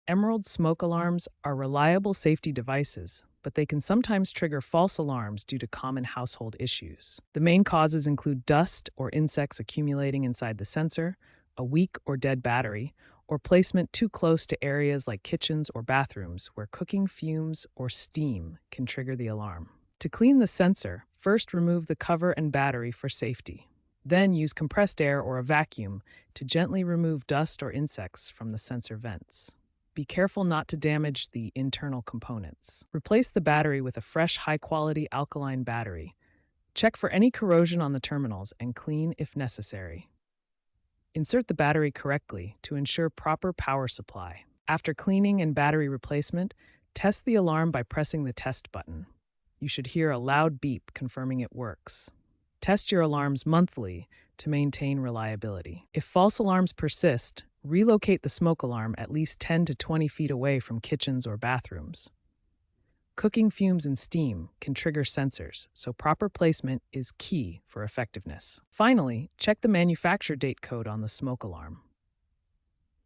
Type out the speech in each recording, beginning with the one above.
Emerald smoke alarms are reliable safety devices, but they can sometimes trigger false alarms due to common household issues. The main causes include dust or insects accumulating inside the sensor, a weak or dead battery, or placement too close to areas like kitchens or bathrooms where cooking fumes or steam can trigger the alarm. To clean the sensor, first remove the cover and battery for safety. Then use compressed air or a vacuum to gently remove dust or insects from the sensor vents. Be careful not to damage the internal components. Replace the battery with a fresh, high-quality alkaline battery. Check for any corrosion on the terminals and clean if necessary. Insert the battery correctly to ensure proper power supply. After cleaning and battery replacement, test the alarm by pressing the test button. You should hear a loud beep confirming it works. Test your alarms monthly to maintain reliability. If false alarms persist, relocate the smoke alarm at least 10 to 20 feet away from kitchens or bathrooms. Cooking fumes and steam can trigger sensors, so proper placement is key for effectiveness. Finally, check the manufacture date code on the smoke alarm.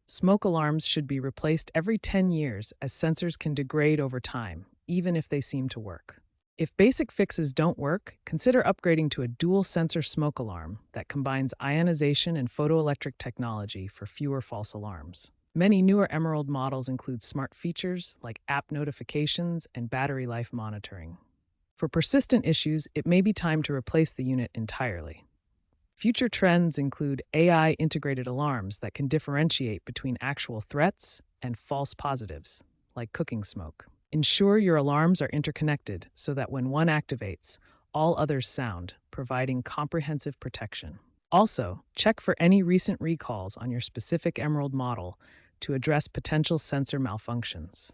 Smoke alarms should be replaced every 10 years as sensors can degrade over time, even if they seem to work. If basic fixes don't work, consider upgrading to a dual sensor smoke alarm that combines ionization and photoelectric technology for fewer false alarms. Many newer Emerald models include smart features like app notifications and battery life monitoring. For persistent issues, it may be time to replace the unit entirely. Future trends include AI-integrated alarms that can differentiate between actual threats and false positives, like cooking smoke. Ensure your alarms are interconnected so that when one activates, all others sound, providing comprehensive protection. Also, check for any recent recalls on your specific Emerald model to address potential sensor malfunctions.